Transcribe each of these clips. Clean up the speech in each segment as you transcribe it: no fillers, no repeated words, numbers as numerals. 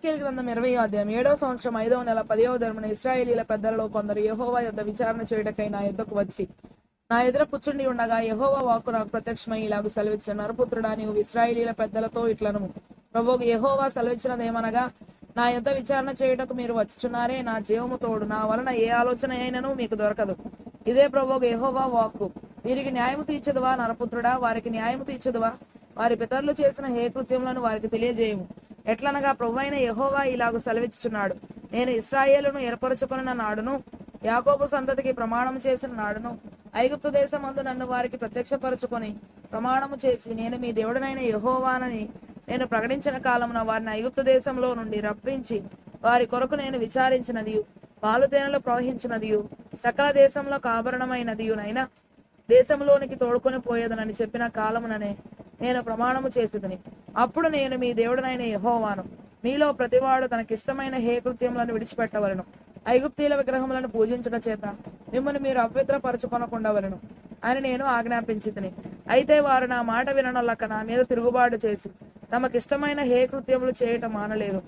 యెహెజ్కేలు గ్రంథం 20వ అధ్యాయం 7వ సంవత్సరం 5వ నెల 10వ దినమున ఇశ్రాయేలీయుల పెద్దలలో కొందరు యెహోవా యొద్ద విచారణ చేయుటకై నా యొద్దకు వచ్చి నా ఎదుట కూర్చుండి ఉండగా యెహోవా వాక్కు నాకు ప్రత్యక్షమై ఇలాగు సెలవిచ్చెను. నరపుత్రుడా, నీవు ఇశ్రాయేలీయుల పెద్దలతో ఇట్లనుము, ప్రభువు యెహోవా సెలవిచ్చినదేమనగా, నా యొద్ద విచారణ చేయుటకు మీరు వచ్చుచున్నారే, నా జీవము తోడు, నా వలన ఏ ఆలోచన అయినను మీకు దొరకదు. ఇదే ప్రభువు యెహోవా వాక్కు. వీరికి న్యాయము తీర్చదువా? నరపుత్రుడా, వారికి న్యాయము తీర్చదువా? వారి పితరులు చేసిన హే కృత్యములను వారికి తెలియజేయము. ఎట్లనగా ప్రభువైన యెహోవా ఇలాగు సెలవిచ్చుచున్నాడు, నేను ఇశ్రాయేలును ఏర్పరచుకొనిన నాడును, యాకోబు సంతతికి ప్రమాణము చేసిన నాడును, ఐగుప్తు దేశమందు నన్ను వారికి ప్రత్యక్షపరచుకొని ప్రమాణము చేసి, నేను మీ దేవుడనైన యెహోవానని నేను ప్రకటించిన కాలమున వారిని ఐగుప్తు దేశంలో నుండి రప్పించి వారి కొరకు నేను విచారించినదియు పాలు తేనెలు ప్రవహించినదియు సకల దేశంలో ఆభరణమైనదియునైనా దేశంలోనికి తోడుకొని పోయేదనని చెప్పిన కాలముననే నేను ప్రమాణము చేసేదని. అప్పుడు నేను మీ దేవుడనైన యెహోవాను. మీలో ప్రతివాడు తనకిష్టమైన హే కృత్యములను విడిచిపెట్టవలను, ఐగుప్తీయుల విగ్రహములను పూజించుట చేత మిమ్మల్ని మీరు అపవిత్రపరచుకొనకుండవలను అని నేను ఆజ్ఞాపించితిని. అయితే వారు నా మాట విననొల్లక నా మీద తిరుగుబాటు చేసి తమకిష్టమైన హే కృత్యములు చేయటం మానలేదు,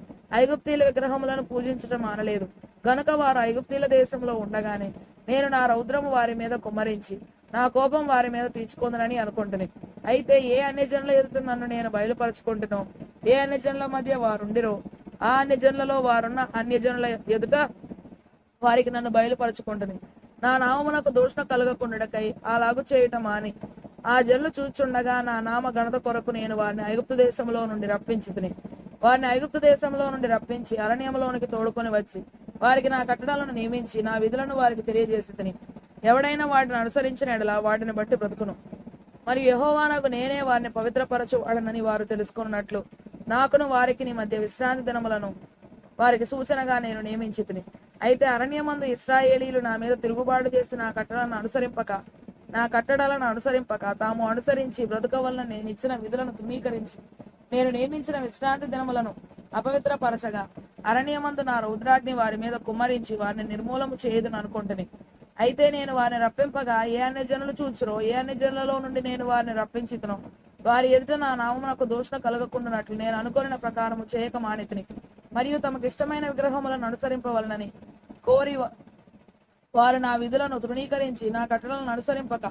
ఐగుప్తీయుల విగ్రహములను పూజించటం మానలేదు. గనుక వారు ఐగుప్తీయుల దేశంలో ఉండగానే నేను నా రౌద్రము వారి మీద కుమ్మరించి నా కోపం వారి మీద తీర్చుకుందనని అనుకుంటుని. అయితే ఏ అన్యజనుల ఎదుట నన్ను నేను బయలుపరచుకుంటునో, ఏ అన్యజనుల మధ్య వారుండిరో ఆ అన్యజనులలో వారున్న అన్యజనుల ఎదుట వారికి నన్ను బయలుపరచుకుంటుని. నా నామమునకు దూషణ కలగకుండుటకై అలాగు చేయటం అని ఆ జనులు చూచుండగా నా నామ ఘనత కొరకు నేను వారిని ఐగుప్తు దేశంలో నుండి రప్పించితిని. వారిని ఐగుప్తు దేశంలో నుండి రప్పించి అరణ్యంలోనికి తోడుకొని వచ్చి వారికి నా కట్టడాలను నియమించి నా విధులను వారికి తెలియజేసితిని. ఎవడైనా వాటిని అనుసరించిన ఎడల వాటిని బట్టి బ్రతుకును. మరియు యెహోవానకు నేనే వారిని పవిత్రపరచువాడనని వారు తెలుసుకున్నట్లు నాకును వారికి మధ్య విశ్రాంతి దినములను వారికి సూచనగా నేను నియమించితిని. అయితే అరణ్యమందు ఇశ్రాయేలీయులు నా మీద తిరుగుబాటు చేసి నా కట్టడలను అనుసరింపక తాము అనుసరించి బ్రతుకవలన నేను ఇచ్చిన విధులను తృణీకరించి నేను నియమించిన విశ్రాంతి దినములను అపవిత్రపరచగా అరణ్యమందు నా రౌద్రాగ్ని వారి మీద కుమ్మరించి వారిని నిర్మూలము చేయదును అనుకుంటుని. అయితే నేను వారిని రప్పింపగా ఏ అన్యజనులు చూచురో, ఏ అన్యజనులలో నుండి నేను వారిని రప్పించితునో వారి ఎదుట నా నామమునకు దూషణ కలగకుండానట్లు నేను అనుకొనిన ప్రకారము చేయక మానితిని. మరియు తమకు ఇష్టమైన విగ్రహములను అనుసరింపవలనని కోరి వారు నా విధులను తృణీకరించి నా కట్టడలను అనుసరింపక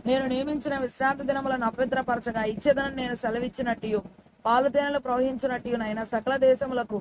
నేను నియమించిన విశ్రాంతి దినములను అపవిత్రపరచగా ఇచ్చేదనని నేను సెలవిచ్చినట్టు పాలు తేనెలు ప్రవహించినట్టునైనా సకల దేశములకు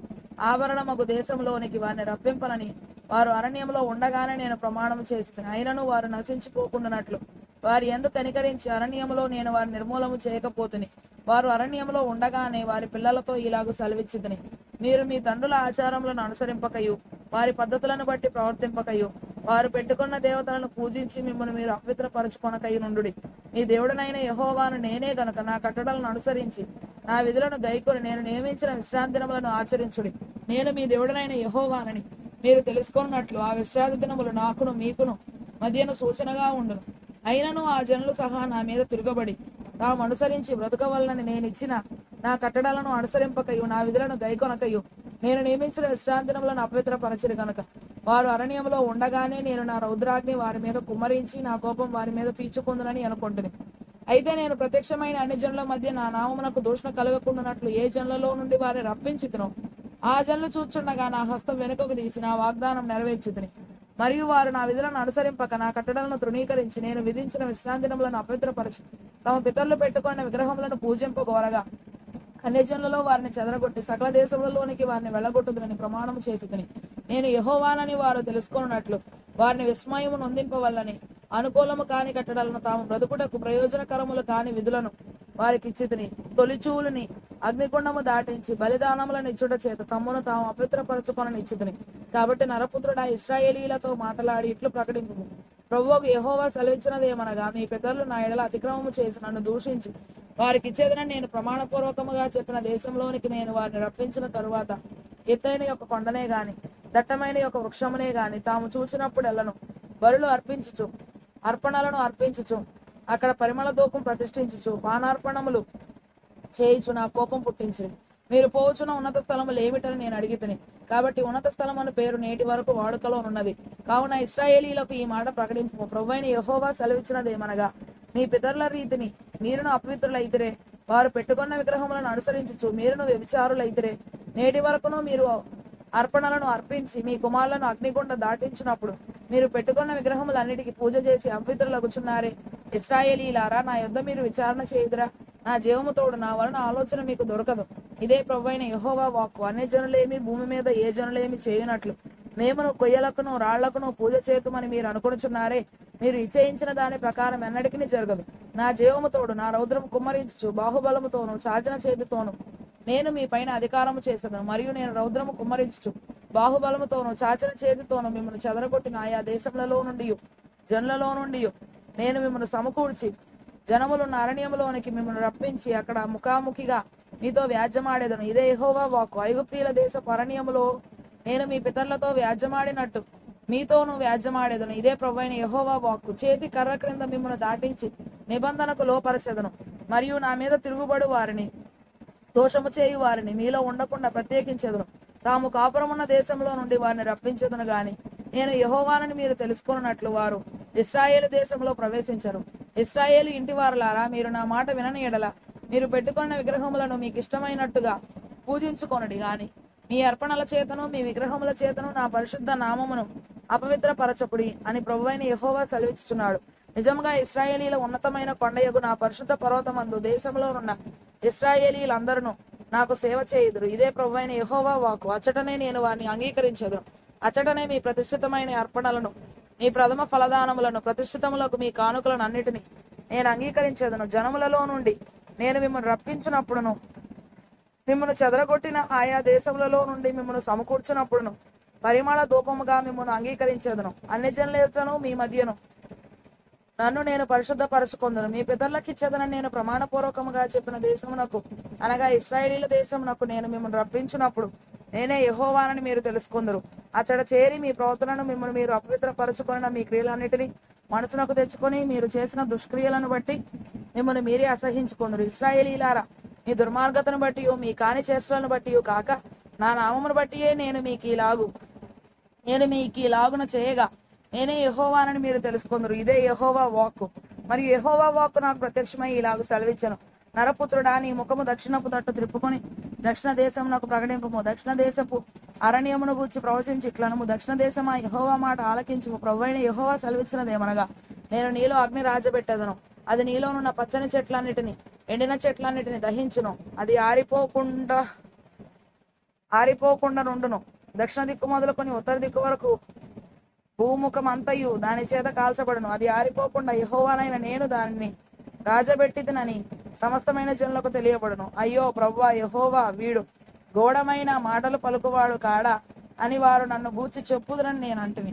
ఆభరణమగు దేశంలోనికి వారిని రప్పింపనని వారు అరణ్యంలో ఉండగానే నేను ప్రమాణం చేసి అయినను వారు నశించిపోకుండానట్లు వారి యందు కనికరించి అరణ్యములో నేను వారి నిర్మూలము చేయకపోతుని. వారు అరణ్యంలో ఉండగానే వారి పిల్లలతో ఇలాగు సెలవిచ్చితిని, మీరు మీ తండ్రుల ఆచారములను అనుసరింపకయు వారి పద్ధతులను బట్టి ప్రవర్తింపకయు వారు పెట్టుకున్న దేవతలను పూజించి మిమ్మల్ని మీరు అపవిత్రపరచుకొనకయు నుండుడి. మీ దేవుడనైన యెహోవాను నేనే గనుక నా కట్టడలను అనుసరించి నా విధులను గైకొని నేను నియమించిన విశ్రాంతి దినములను ఆచరించుడి. నేను మీ దేవుడనైన యెహోవానని మీరు తెలుసుకున్నట్లు ఆ విశ్రాంతి దినములు నాకును మీకును మధ్యను సూచనగా ఉండును. అయినను ఆ జనులు సహా నా మీద తిరగబడి తాము అనుసరించి బ్రతకవలనని నేను ఇచ్చిన నా కట్టడాలను అనుసరింపకయు నా విధులను గైకొనకయు నేను నియమించిన విశ్రాంతి దినములను అపవిత్రపరచిరి గనుక వారు అరణ్యంలో ఉండగానే నేను నా రౌద్రాగ్ని వారి మీద కుమ్మరించి నా కోపం వారి మీద తీర్చుకుందునని అనుకుంటుని. అయితే నేను ప్రత్యక్షమైన అన్ని జనుల మధ్య నా నామమునకు దూషణ కలగకుండానట్లు ఏ జనులలో నుండి వారిని రప్పించితునో ఆ జనులు చూచుండగా నా హస్తం వెనుకకు తీసి నా వాగ్దానం నెరవేర్చితిని. మరియు వారు నా విధులను అనుసరింపక నా కట్టడలను తృణీకరించి నేను విధించిన విశ్రాంతి దినములను అపవిత్రపరచి తమ పితరులు పెట్టుకున్న విగ్రహములను పూజింపగోరగా అన్యజనులలో వారిని చెదరగొట్టి సకల దేశములలోనికి వారిని వెళ్ళగొట్టుదని ప్రమాణం చేసితిని. నేను యెహోవానని వారు తెలుసుకున్నట్లు వారిని విస్మయము నొందింపవల్లని అనుకూలము కాని కట్టడాలను తాము బ్రతుకుటకు ప్రయోజనకరములు కాని విధులను వారికి ఇచ్చితిని. తొలిచూలుని అగ్నికుండము దాటించి బలిదానములను ఇచ్చుట చేత తమ్మును తాము అపవిత్రపరచుకొనని ఇచ్చితిని. కాబట్టి నరపుత్రుడా, ఇశ్రాయేలీలతో మాట్లాడి ఇట్లు ప్రకటింపు, ప్రభువుకు యెహోవా సెలవిచ్చినదేమనగా, మీ పితరులు నా ఎడల అతిక్రమము చేసి నన్ను దూషించి వారికి ఇచ్చేదని నేను ప్రమాణపూర్వకముగా చెప్పిన దేశంలోనికి నేను వారిని రప్పించిన తరువాత ఎత్తైన యొక్క కొండనే గాని దట్టమైన యొక్క వృక్షమునే గాని తాము చూచినప్పుడెల్లను బలులు అర్పణలను అర్పించుచు అక్కడ పరిమళ ధూపం ప్రతిష్ఠించుచు పానార్పణములు చేయుచు నా కోపం పుట్టించి మీరు పోవచ్చున ఉన్నత స్థలములు ఏమిటని నేను అడిగితిని. కాబట్టి ఉన్నత స్థలం అను పేరు నేటి వరకు వాడుకలో ఉన్నది. కావున ఇశ్రాయేలీలకు ఈ మాట ప్రకటింపు, ప్రభువైన యెహోవా సెలవిచ్చినదేమనగా, మీ పితరుల రీతిని మీరును అపవిత్రులైతిరే. వారు పెట్టుకున్న విగ్రహములను అనుసరించుచు మీరును వ్యభిచారులైతిరే. నేటి వరకును మీరు అర్పణలను అర్పించి మీ కుమారులను అగ్నిగుండ దాటించినప్పుడు మీరు పెట్టుకున్న విగ్రహములన్నిటికీ పూజ చేసి అపవిత్రులగుచున్నారే. ఇశ్రాయేలీలారా, నా యొద్ద మీరు విచారణ చేయుదురా. నా జీవము తోడు, నా వలన ఆలోచన మీకు దొరకదు. ఇదే ప్రభువైన యెహోవా వాక్కు. అన్ని జనులేమి భూమి మీద ఏ జనులేమి చేయునట్లు మేమును కొయ్యలకును రాళ్లకును పూజ చేతుమని మీరు అనుకొనుచున్నారే. మీరు ఇచ్చేయించిన దాని ప్రకారం ఎన్నటికీ జరగదు. నా జీవము తోడు, నా రౌద్రము కుమ్మరించుచు బాహుబలముతోను చాచిన చేతితోను నేను మీ పైన అధికారము చేసేదను. మరియు నేను రౌద్రము కుమ్మరించుచు బాహుబలముతోను చాచిన చేతితోను మిమ్మల్ని చెదరగొట్టిన ఆయా దేశములలో నుండి జనులలో నుండి నేను మిమ్మల్ని సమకూర్చి జనములున్న అరణ్యములోనికి మిమ్మల్ని రప్పించి అక్కడ ముఖాముఖిగా మీతో వ్యాజ్యమాడేదను. ఇదే యెహోవా వాక్కు. ఐగుప్తీయుల దేశపు అరణ్యములో నేను మీ పితరులతో వ్యాజ్యమాడినట్టు మీతోనూ వ్యాజ్యమాడేదను. ఇదే ప్రభువైన యెహోవా వాక్కు. చేతి కర్ర క్రింద మిమ్మల్ని దాటించి నిబంధనకు లోపరచెదను. మరియు నా మీద తిరుగుబడు వారిని దోషము చేయు వారిని మీలో ఉండకుండా ప్రత్యేకించెదను. తాము కాపురమున్న దేశంలో నుండి వారిని రప్పించెదను గాని నేను యెహోవానని మీరు తెలుసుకున్నట్లు వారు ఇశ్రాయేలు దేశంలో ప్రవేశించరు. ఇశ్రాయేలు ఇంటి వారులారా, మీరు నా మాట వినని ఎడల మీరు పెట్టుకున్న విగ్రహములను మీకు ఇష్టమైనట్టుగా పూజించుకొనుడి గాని మీ అర్పణల చేతను మీ విగ్రహముల చేతను నా పరిశుద్ధ నామమును అపవిత్రపరచపుడి అని ప్రభువైన యెహోవా సెలవిచ్చుచున్నాడు. నిజంగా ఇశ్రాయేలీల ఉన్నతమైన కొండయగు నా పరిశుద్ధ పర్వతమందు దేశంలో ఉన్న ఇశ్రాయేలీలందరూ నాకు సేవ చేయుదురు. ఇదే ప్రభువైన యెహోవా వాక్కు. అచ్చటనే నేను వారిని అంగీకరించెదను. అచ్చటనే మీ ప్రతిష్ఠితమైన అర్పణలను మీ ప్రథమ ఫలదానములను ప్రతిష్ఠితములకు మీ కానుకలను అన్నిటినీ నేను అంగీకరించేదను. జనములలో నుండి నేను మిమ్మల్ని రప్పించినప్పుడును మిమ్మల్ని చెదరగొట్టిన ఆయా దేశములలో నుండి మిమ్మల్ని సమకూర్చినప్పుడును పరిమళ ధూపముగా మిమ్మల్ని అంగీకరించేదను. అన్ని జనులను మీ మధ్యను నన్ను నేను పరిశుద్ధపరచుకొందును. మీ పితరులకిచ్చేదనని నేను ప్రమాణపూర్వకముగా చెప్పిన దేశమునకు అనగా ఇశ్రాయేలీల దేశమునకు నేను మిమ్మల్ని రప్పించినప్పుడు నేనే యెహోవానని మీరు తెలుసుకొందురు. అచ్చట చేరి మీ ప్రవర్తనను మిమ్మల్ని మీరు అపవిత్రపరచుకొనిన మీ క్రియలన్నిటినీ మనసునకు తెచ్చుకొని మీరు చేసిన దుష్క్రియలను బట్టి మిమ్మల్ని మీరే అసహించుకొందురు. ఇశ్రాయేలీలారా, మీ దుర్మార్గతను బట్టి మీ కాని చేష్టలను బట్టి కాక నా నామమును బట్టియే నేను మీకు ఇలాగున చేయగా నేనే యెహోవానని మీరు తెలుసుకొందురు. ఇదే యెహోవా వాక్కు. మరియు యెహోవా వాక్కు నాకు ప్రత్యక్షమై ఇలాగు సెలవిచ్చెను. నరపుత్రుడా, నీ ముఖము దక్షిణపు తట్టు త్రిప్పుకొని దక్షిణ దేశమునకు ప్రకటింపము. దక్షిణ దేశపు అరణ్యమును గూర్చి ప్రవచించి ఇట్లనము. దక్షిణ దేశమా, యెహోవా మాట ఆలకించుము. ప్రభువైన యెహోవా సెలవిచ్చినదేమనగా, నేను నీలో అగ్ని రాజబెట్టెదను. అది నీలోనున్న పచ్చని చెట్లన్నిటిని ఎండిన చెట్లన్నిటిని దహించును. అది ఆరిపోకుండా నుండును. దక్షిణ దిక్కు మొదలుకొని ఉత్తర దిక్కు వరకు భూముఖం అంతయు దాని చేత కాల్చబడును. అది ఆరిపోకుండా యెహోవానైన నేను దానిని రాజబెట్టిదనని సమస్తమైన జనులకు తెలియబడును. అయ్యో ప్రభువా, యెహోవా వీడు ఘోరమైన మాటలు పలుకువాడు కాడా అని వారు నన్ను గూర్చి చెప్పుదురని నేను అంటిని.